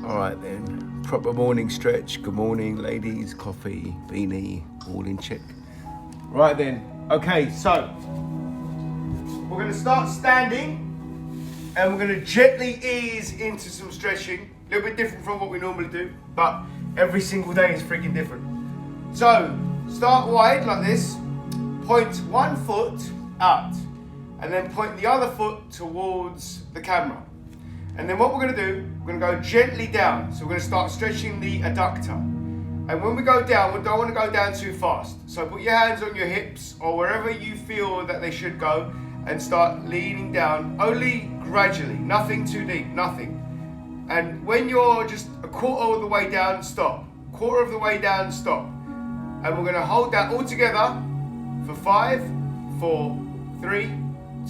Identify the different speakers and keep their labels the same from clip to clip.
Speaker 1: All right then, proper morning stretch. Good morning, ladies. Coffee, beanie, all in check. Right then, okay, so we're gonna start standing and we're gonna gently ease into some stretching. A little bit different from what we normally do, but every single day is freaking different. So, start wide like this, point one foot out, and then point the other foot towards the camera. And then what we're going to do, we're going to go gently down. So we're going to start stretching the adductor. And when we go down, we don't want to go down too fast. So put your hands on your hips or wherever you feel that they should go and start leaning down, only gradually, nothing too deep, nothing. And when you're just a quarter of the way down, stop. Quarter of the way down, stop. And we're going to hold that all together for 5, 4, 3,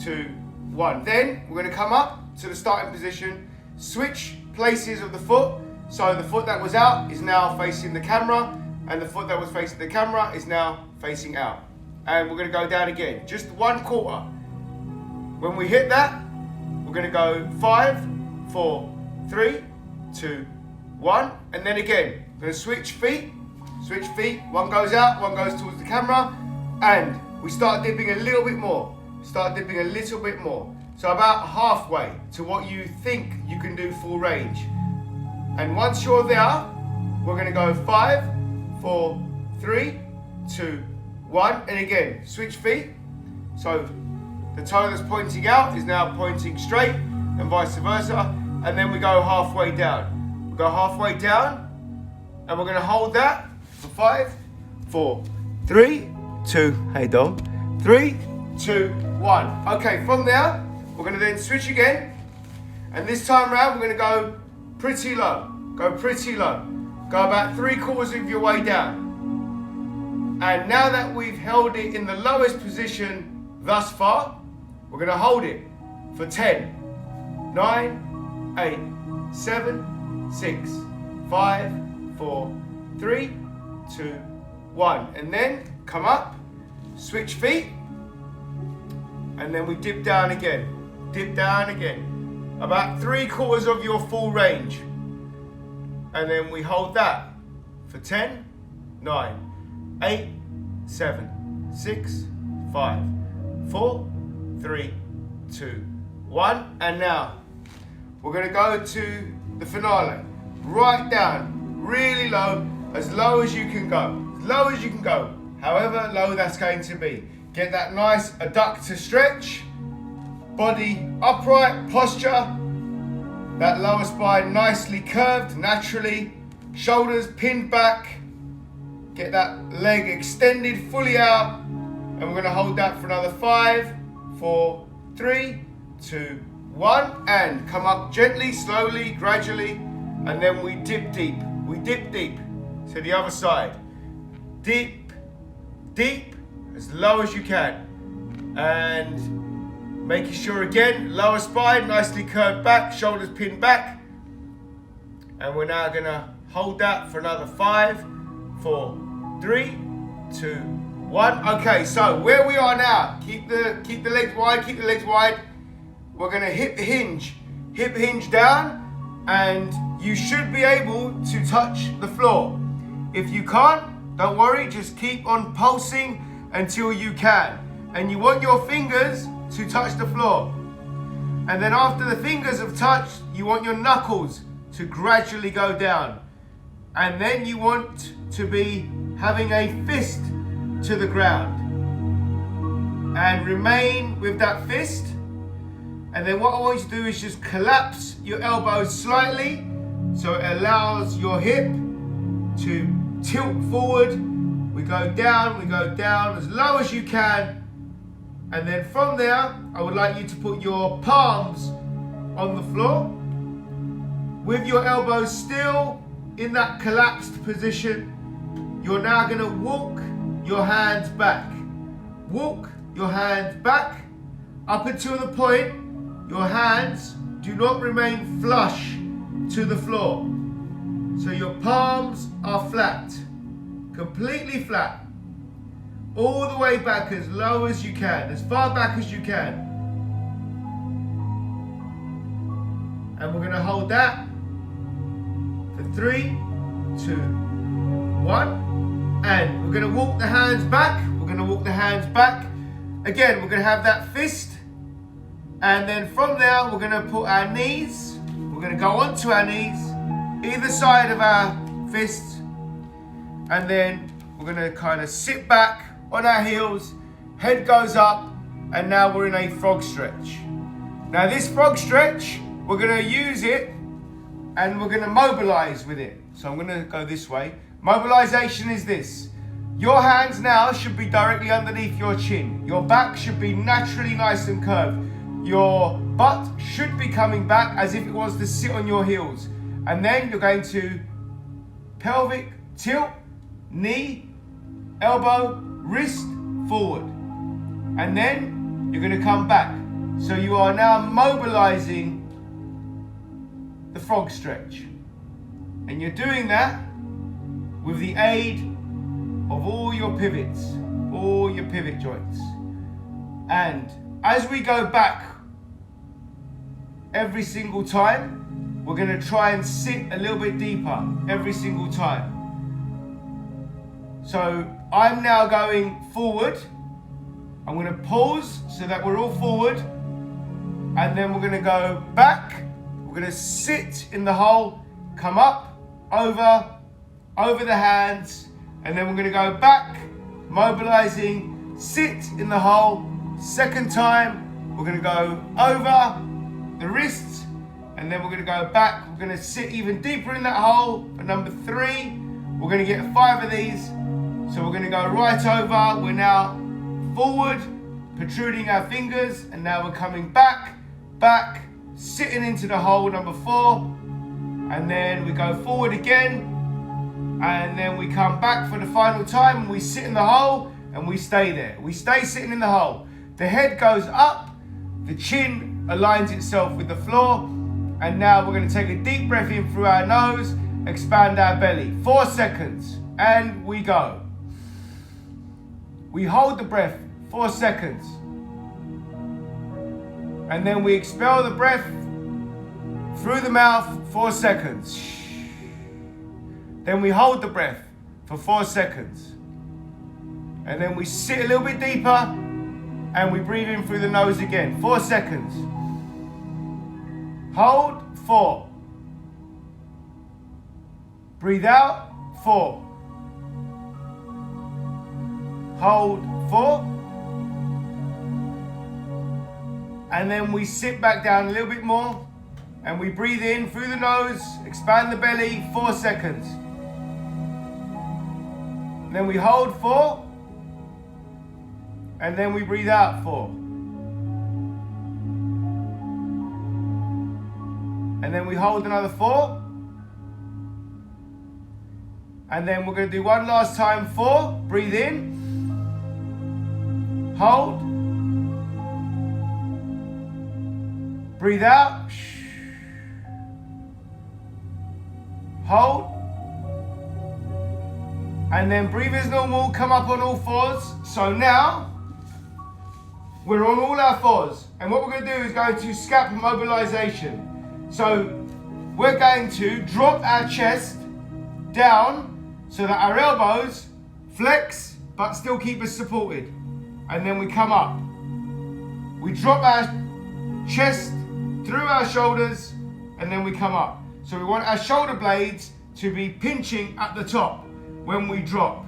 Speaker 1: 2, 1. Then we're going to come up to the starting position, switch places of the foot. So the foot that was out is now facing the camera, and the foot that was facing the camera is now facing out. And we're going to go down again, just 1/4. When we hit that, we're going to go 5, 4, 3, 2, 1, and then again, we're going to switch feet. One goes out, one goes towards the camera, and we start dipping a little bit more. So about halfway to what you think you can do full range. And once you're there, we're going to go 5, 4, 3, 2, 1. And again, switch feet. So the toe that's pointing out is now pointing straight and vice versa. And then we go halfway down. We go halfway down and we're going to hold that for 5, 4, 3, 2, hey dog, 3, 2, 1. Okay, from there, we're going to then switch again, and this time round we're going to go pretty low. Go about 3/4 of your way down. And now that we've held it in the lowest position thus far, we're going to hold it for 10, 9, 8, 7, 6, 5, 4, 3, 2, 1. And then come up, switch feet, and then we dip down again. About 3/4 of your full range. And then we hold that for 10, 9, 8, 7, 6, 5, 4, 3, 2, 1. And now we're going to go to the finale. Right down, really low as you can go. However low that's going to be. Get that nice adductor stretch. Body upright posture, that lower spine nicely curved naturally, shoulders pinned back, get that leg extended fully out, and we're going to hold that for another 5, 4, 3, 2, 1, and come up gently, slowly, gradually, and then we dip deep to the other side. Deep, as low as you can, and making sure again, lower spine, nicely curved back, shoulders pinned back. And we're now gonna hold that for another 5, 4, 3, 2, 1. Okay, so where we are now, keep the legs wide, We're gonna hip hinge down, and you should be able to touch the floor. If you can't, don't worry, just keep on pulsing until you can. And you want your fingers to touch the floor. And then after the fingers have touched, you want your knuckles to gradually go down. And then you want to be having a fist to the ground. And remain with that fist. And then what I want you to do is just collapse your elbows slightly, so it allows your hip to tilt forward. We go down as low as you can. And then from there, I would like you to put your palms on the floor with your elbows still in that collapsed position. You're now going to walk your hands back. Up until the point your hands do not remain flush to the floor. So your palms are flat, completely flat. All the way back as low as you can, as far back as you can. And we're going to hold that 3, 2, 1. And we're going to walk the hands back. We're going to walk the hands back. Again, we're going to have that fist. And then from there, we're going to put our knees. We're going to go onto our knees, either side of our fists. And then we're going to kind of sit back on our heels. Head goes up. And now we're in a frog stretch. Now this frog stretch, we're going to use it and we're going to mobilize with it. So I'm going to go this way. Mobilization is this. Your hands now should be directly underneath your chin. Your back should be naturally nice and curved. Your butt should be coming back as if it was to sit on your heels. And then you're going to pelvic tilt, knee, elbow, wrist, forward. And then you're going to come back. So you are now mobilizing the frog stretch. And you're doing that with the aid of all your pivots, all your pivot joints. And as we go back every single time, we're going to try and sit a little bit deeper every single time. So I'm now going forward. I'm going to pause so that we're all forward. And then we're going to go back. We're going to sit in the hole, come up, over the hands. And then we're going to go back, mobilizing, sit in the hole. Second time, we're going to go over the wrists. And then we're going to go back. We're going to sit even deeper in that hole. For number 3, we're going to get 5 of these. So we're going to go right over. We're now forward, protruding our fingers, and now we're coming back, sitting into the hole, number 4, and then we go forward again, and then we come back for the final time, and we sit in the hole, and we stay there. We stay sitting in the hole. The head goes up, the chin aligns itself with the floor, and now we're going to take a deep breath in through our nose, expand our belly. 4 seconds, and we go. We hold the breath 4 seconds. And then we expel the breath through the mouth 4 seconds. Then we hold the breath for 4 seconds. And then we sit a little bit deeper and we breathe in through the nose again. 4 seconds. Hold 4. Breathe out 4. Hold 4. And then we sit back down a little bit more. And we breathe in through the nose, expand the belly, 4 seconds. And then we hold 4. And then we breathe out 4. And then we hold another 4. And then we're going to do one last time, 4. Breathe in. Hold. Breathe out. Hold. And then breathe as normal, come up on all 4s. So now, we're on all our 4s. And what we're going to do is go to scap mobilization. So we're going to drop our chest down so that our elbows flex but still keep us supported. And then we come up. We drop our chest through our shoulders and then we come up. So we want our shoulder blades to be pinching at the top when we drop.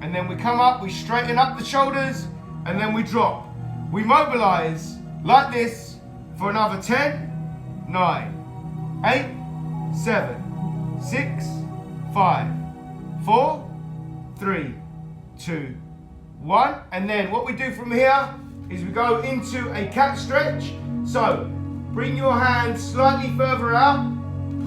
Speaker 1: And then we come up, we straighten up the shoulders and then we drop. We mobilize like this for another 10, 9, 8, 7, 6, 5, 4, 3, 2, 1. And then what we do from here is we go into a cat stretch. So bring your hands slightly further out,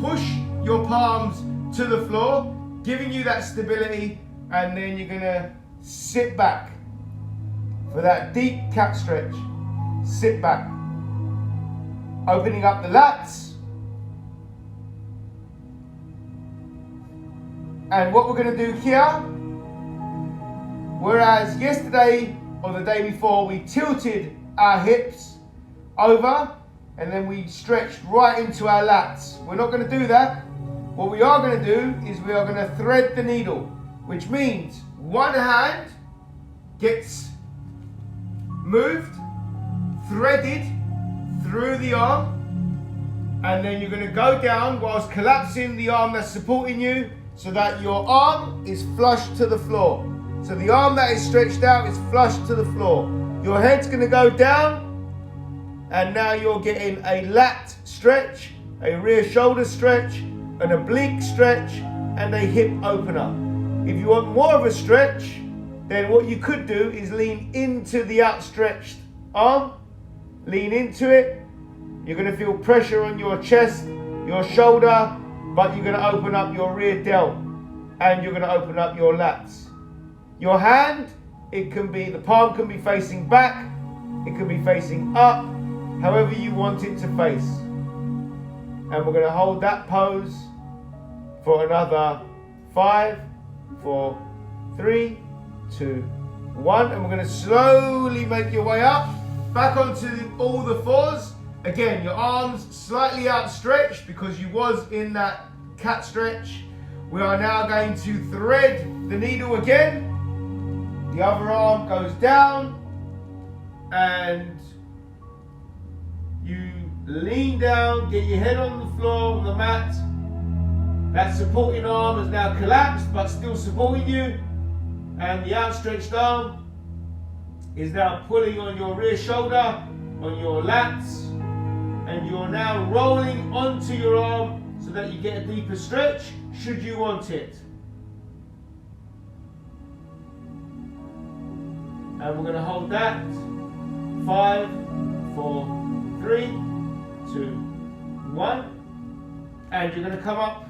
Speaker 1: push your palms to the floor, giving you that stability, and then you're gonna sit back for that deep cat stretch. Sit back, opening up the lats. And what we're gonna do here, whereas yesterday or the day before we tilted our hips over and then we stretched right into our lats. We're not going to do that. what we are going to do is we are going to thread the needle, which means one hand gets moved, threaded through the arm, and then you're going to go down whilst collapsing the arm that's supporting you so that your arm is flush to the floor. So the arm that is stretched out is flush to the floor. Your head's going to go down, and now you're getting a lat stretch, a rear shoulder stretch, an oblique stretch, and a hip opener. If you want more of a stretch, then what you could do is lean into the outstretched arm, lean into it. You're going to feel pressure on your chest, your shoulder, but you're going to open up your rear delt, and you're going to open up your lats. Your hand, the palm can be facing back, it can be facing up, however you want it to face. And we're going to hold that pose for another 5, 4, 3, 2, 1. And we're going to slowly make your way up, back onto all the fours. Again, your arms slightly outstretched because you was in that cat stretch. We are now going to thread the needle again. The other arm goes down and you lean down, get your head on the floor, on the mat. That supporting arm is now collapsed but still supporting you, and the outstretched arm is now pulling on your rear shoulder, on your lats, and you're now rolling onto your arm so that you get a deeper stretch should you want it. And we're going to hold that. 5, 4, 3, 2, 1. And you're going to come up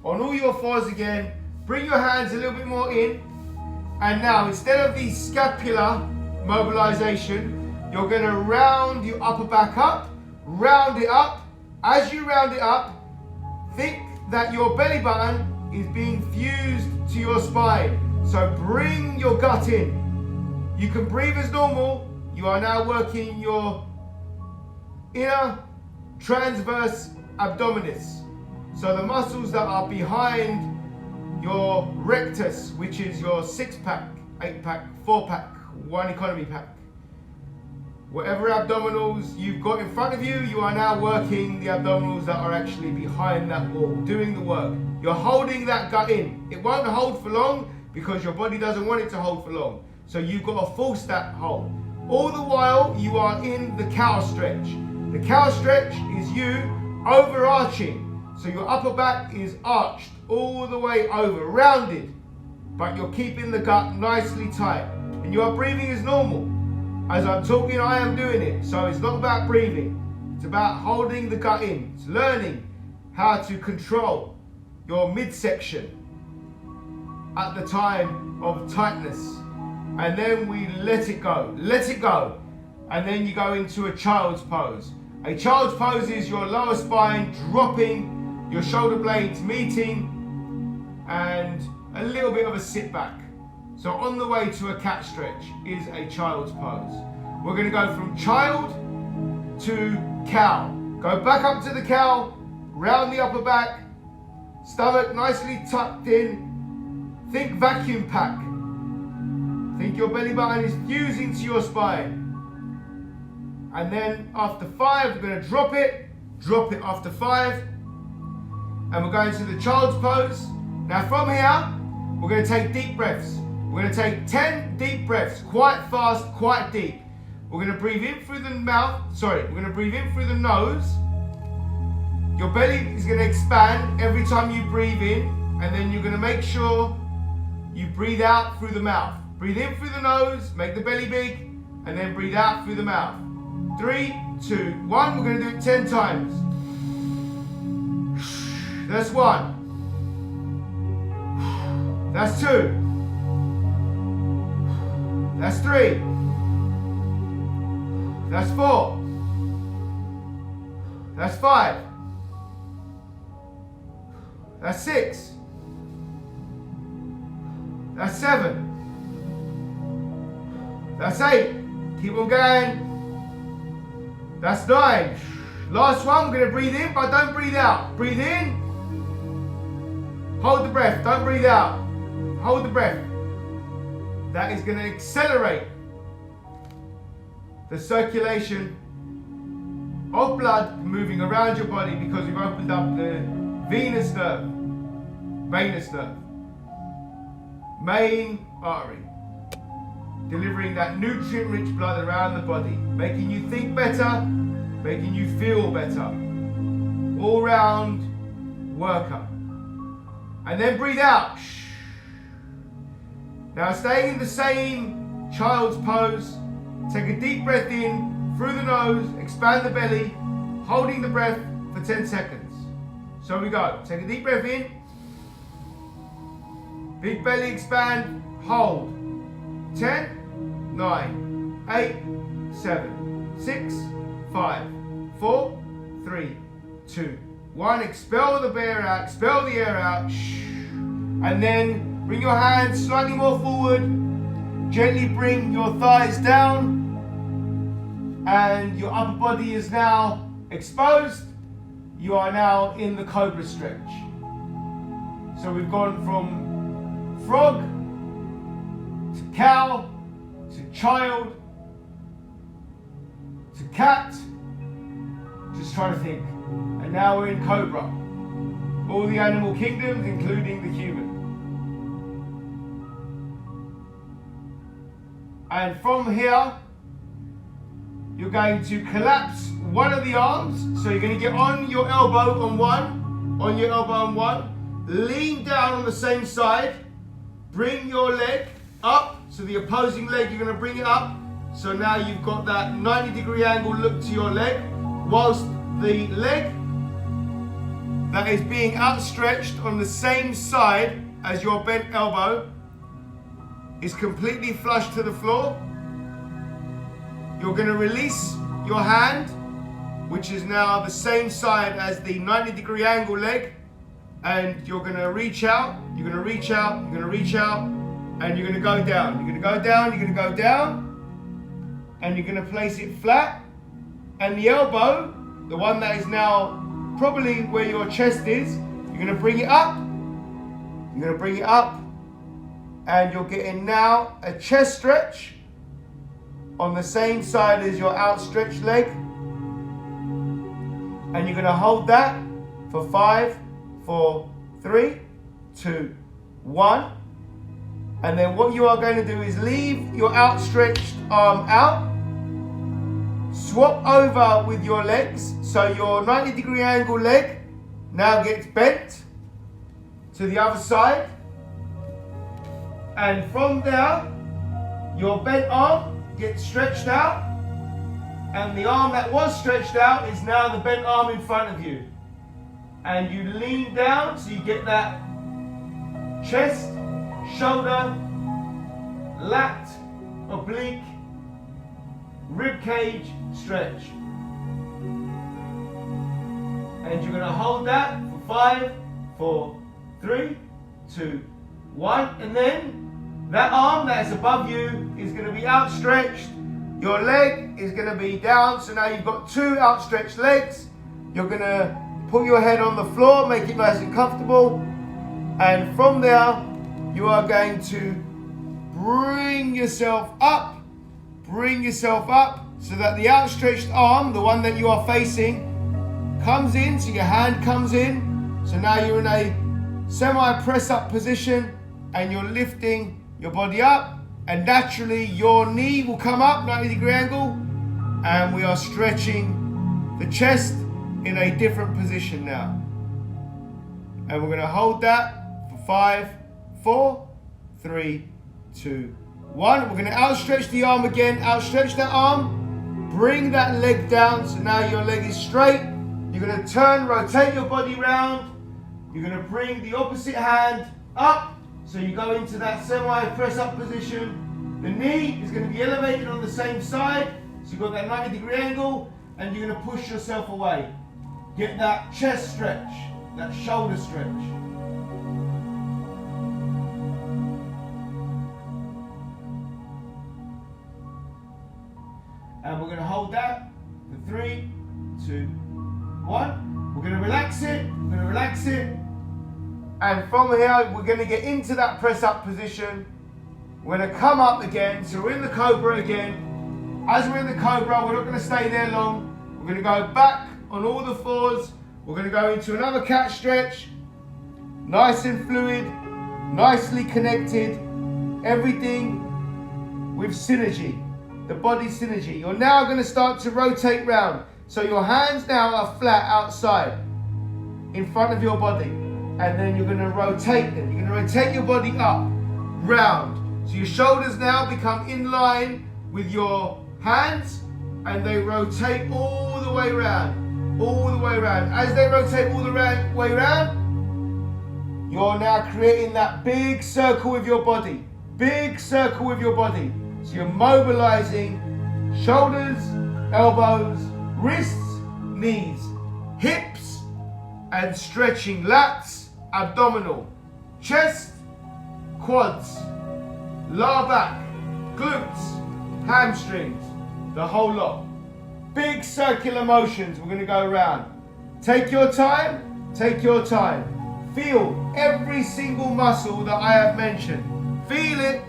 Speaker 1: on all your fours again. Bring your hands a little bit more in. And now, instead of the scapular mobilization, you're going to round your upper back up. Round it up. As you round it up, think that your belly button is being fused to your spine. So bring your gut in. You can breathe as normal. You are now working your inner transverse abdominis. So the muscles that are behind your rectus, which is your 6-pack, 8-pack, 4-pack, 1 economy pack. Whatever abdominals you've got in front of you, you are now working the abdominals that are actually behind that wall, doing the work. You're holding that gut in. It won't hold for long because your body doesn't want it to hold for long. So you've got to force that hold. All the while you are in the cow stretch. The cow stretch is you overarching. So your upper back is arched all the way over, rounded, but you're keeping the gut nicely tight. And you are breathing as normal. As I'm talking, I am doing it. So it's not about breathing. It's about holding the gut in. It's learning how to control your midsection at the time of tightness. And then we let it go. Let it go. And then you go into a child's pose. A child's pose is your lower spine dropping, your shoulder blades meeting, and a little bit of a sit back. So on the way to a cat stretch is a child's pose. We're going to go from child to cow. Go back up to the cow, round the upper back, stomach nicely tucked in. Think vacuum pack. Think your belly button is fusing to your spine. And then after 5, we're going to drop it after 5. And we're going to the child's pose. Now from here, we're going to take deep breaths. We're going to take 10 deep breaths, quite fast, quite deep. We're going to breathe in through the mouth, we're going to breathe in through the nose. Your belly is going to expand every time you breathe in, and then you're going to make sure you breathe out through the mouth. Breathe in through the nose, make the belly big, and then breathe out through the mouth. 3, 2, 1, we're going to do it 10 times. That's 1. That's 2. That's 3. That's 4. That's 5. That's 6. That's 7. That's 8. Keep on going. That's 9. Last one, we're going to breathe in, but don't breathe out. Breathe in. Hold the breath, don't breathe out. Hold the breath. That is going to accelerate the circulation of blood moving around your body because you've opened up the venous nerve, main artery, delivering that nutrient-rich blood around the body, making you think better, making you feel better. All-round worker. And then breathe out. Now staying in the same child's pose, take a deep breath in through the nose, expand the belly, holding the breath for 10 seconds. So we go. Take a deep breath in. Big belly expand, hold. 10, 9, 8, 7, 6, 5, 4, 3, 2, 1. Expel the air out, expel the air out. And then bring your hands slightly more forward. Gently bring your thighs down. And your upper body is now exposed. You are now in the cobra stretch. So we've gone from frog to cow to child to cat. Just try to think. And now we're in cobra. All the animal kingdoms, including the human. And from here, you're going to collapse one of the arms. So you're going to get on your elbow on one, lean down on the same side, bring your leg up. So the opposing leg, you're going to bring it up. So now you've got that 90-degree angle look to your leg, whilst the leg that is being outstretched on the same side as your bent elbow is completely flush to the floor. You're going to release your hand, which is now the same side as the 90-degree angle leg, and you're going to reach out, you're going to reach out, you're going to reach out, and you're going to go down. You're going to go down, you're going to go down, and you're going to place it flat, and the elbow, the one that is now probably where your chest is, you're going to bring it up, you're going to bring it up, and you're getting now a chest stretch on the same side as your outstretched leg. And you're going to hold that for 5, 4, 3, 2, 1. And then what you are going to do is leave your outstretched arm out, swap over with your legs. So your 90-degree angle leg now gets bent to the other side. And from there, your bent arm gets stretched out, and the arm that was stretched out is now the bent arm in front of you. And you lean down so you get that chest, shoulder, lat, oblique, rib cage stretch. And you're going to hold that for 5, 4, 3, 2, 1, and then that arm that is above you is going to be outstretched. Your leg is going to be down. So now you've got 2 outstretched legs. You're going to put your head on the floor, make it nice and comfortable. And from there, you are going to bring yourself up so that the outstretched arm, the one that you are facing, comes in. So your hand comes in. So now you're in a semi-press up position and you're lifting your body up, and naturally your knee will come up, 90-degree angle, and we are stretching the chest in a different position now. And we're going to hold that for 5, 4, 3, 2, 1. We're going to outstretch the arm again, outstretch that arm, bring that leg down, so now your leg is straight. You're going to turn, rotate your body round. You're going to bring the opposite hand up. So you go into that semi-press up position. The knee is going to be elevated on the same side. So you've got that 90-degree angle, and you're going to push yourself away. Get that chest stretch, that shoulder stretch. And we're going to hold that for 3, 2, 1. We're going to relax it. And from here, we're going to get into that press up position. We're going to come up again. So we're in the cobra again. As we're in the cobra, we're not going to stay there long. We're going to go back on all the fours. We're going to go into another cat stretch. Nice and fluid, nicely connected. Everything with synergy, the body synergy. You're now going to start to rotate round. So your hands now are flat outside, in front of your body. And then you're going to rotate them. You're going to rotate your body up, round. So your shoulders now become in line with your hands, and they rotate all the way round, all the way round. As they rotate all the way round, you're now creating that big circle with your body. Big circle with your body. So you're mobilizing shoulders, elbows, wrists, knees, hips, and stretching lats, abdominal, chest, quads, lower back, glutes, hamstrings, the whole lot. Big circular motions we're going to go around. Take your time, take your time. Feel every single muscle that I have mentioned. Feel it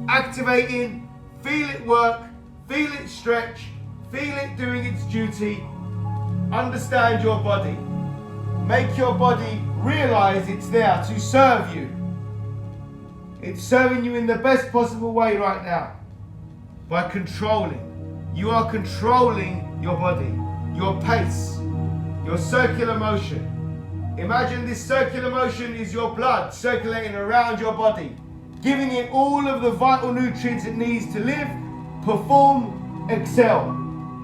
Speaker 1: activating, feel it work, feel it stretch, feel it doing its duty. Understand your body. Make your body realize it's there to serve you. It's serving you in the best possible way right now by controlling. You are controlling your body, your pace, your circular motion. Imagine this circular motion is your blood circulating around your body, giving it all of the vital nutrients it needs to live, perform, excel.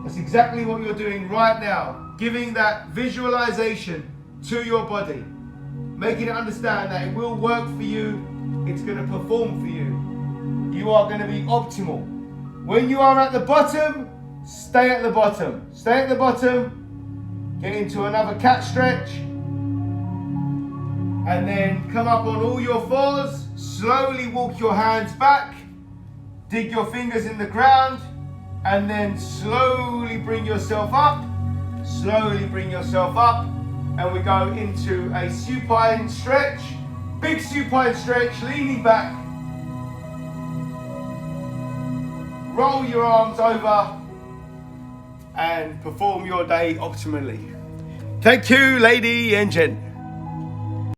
Speaker 1: That's exactly what you're doing right now, giving that visualization to your body, making it understand that it will work for you, it's going to perform for you. You are going to be optimal. When you are at the bottom, stay at the bottom. Stay at the bottom, get into another cat stretch, and then come up on all your fours. Slowly walk your hands back, dig your fingers in the ground, and then slowly bring yourself up. Slowly bring yourself up, and we go into a supine stretch. Big supine stretch, leaning back. Roll your arms over and perform your day optimally. Thank you, lady and gent.